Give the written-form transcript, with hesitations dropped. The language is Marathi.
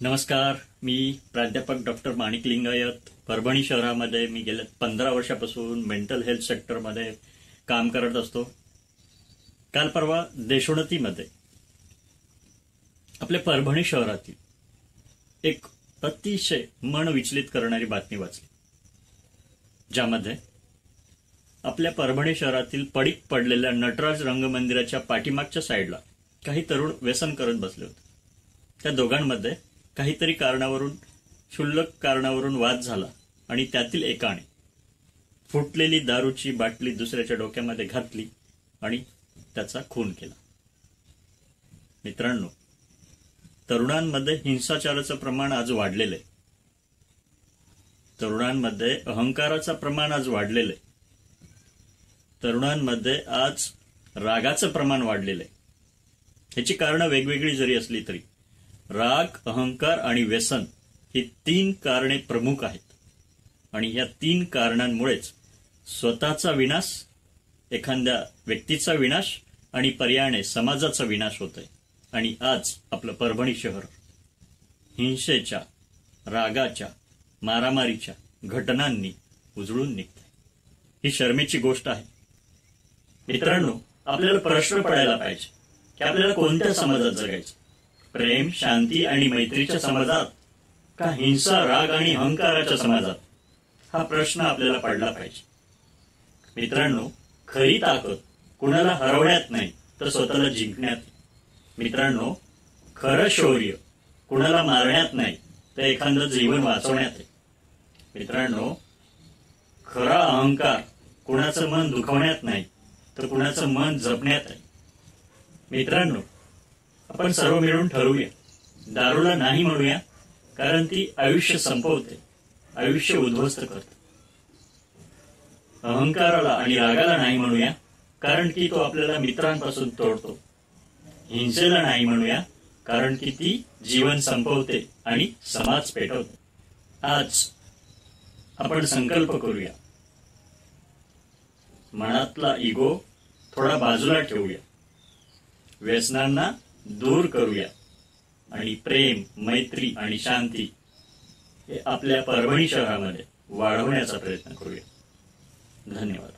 नमस्कार, मी प्राध्यापक डॉक्टर माणिक लिंगायत. परभणी शहरामध्ये मी गेल्या 15 वर्षापासून मेंटल हेल्थ सेक्टरमध्ये काम करत असतो. काल परवा देशोन्नतीमध्ये आपल्या परभणी शहरातील एक अतिशय मन विचलित करणारी बातमी वाचली, ज्यामध्ये आपल्या परभणी शहरातील पडीक पडलेल्या नटराज रंगमंदिराच्या पाठीमागच्या साईडला काही तरुण व्यसन करत बसले होते. त्या दोघांमध्ये काहीतरी कारणावरून, क्षुल्लक कारणावरून वाद झाला आणि त्यातील एकाने फुटलेली दारूची बाटली दुसऱ्याच्या डोक्यामध्ये घातली आणि त्याचा खून केला. मित्रांनो, तरुणांमध्ये हिंसाचाराचं प्रमाण आज वाढलेलं आहे. तरुणांमध्ये अहंकाराचं प्रमाण आज वाढलेलं आहे. तरुणांमध्ये आज रागाचं प्रमाण वाढलेलं आहे. ह्याची कारणं वेगवेगळी जरी असली तरी राग, अहंकार आणि व्यसन ही 3 कारणे प्रमुख आहेत. आणि या 3 कारणांमुळेच स्वतःचा विनाश, एखाद्या व्यक्तीचा विनाश आणि पर्यायाने समाजाचा विनाश होतोय. आणि आज आपलं परभणी शहर हिंसेच्या, रागाच्या, मारामारीच्या घटनांनी उजळून निघतंय. ही शरमेची गोष्ट आहे. मित्रांनो, आपल्याला प्रश्न पडायला पाहिजे की आपल्याला कोणत्या समाजात जगायचं? प्रेम, शांती आणि मैत्रीच्या समाजात का हिंसा, राग आणि अहंकाराच्या समाजात? हा प्रश्न आपल्याला पडला पाहिजे. मित्रांनो, खरी ताकद कुणाला हरवण्यात नाही तर स्वतःला जिंकण्यात. मित्रांनो, खरं शौर्य कुणाला मारण्यात नाही तर एखादं जीवन वाचवण्यात आहे. मित्रांनो, खरा अहंकार कुणाचं मन दुखवण्यात नाही तर कुणाचं मन जपण्यात आहे. मित्रांनो, आपण सर्व मिळून ठरवूया, दारूला नाही म्हणूया, कारण ती आयुष्य संपवते, आयुष्य उद्ध्वस्त करते. अहंकाराला आणि रागाला नाही म्हणूया, कारण की तो आपल्याला मित्रांपासून तोडतो. हिंसेला नाही म्हणूया, कारण की ती जीवन संपवते आणि समाज पेटवते. आज आपण संकल्प करूया, मनातला इगो थोडा बाजूला ठेवूया, व्यसनांना दूर करूया आणि प्रेम, मैत्री आणि शांती हे आपल्या परभणी शहरामध्ये वाढवण्याचा प्रयत्न करूया. धन्यवाद.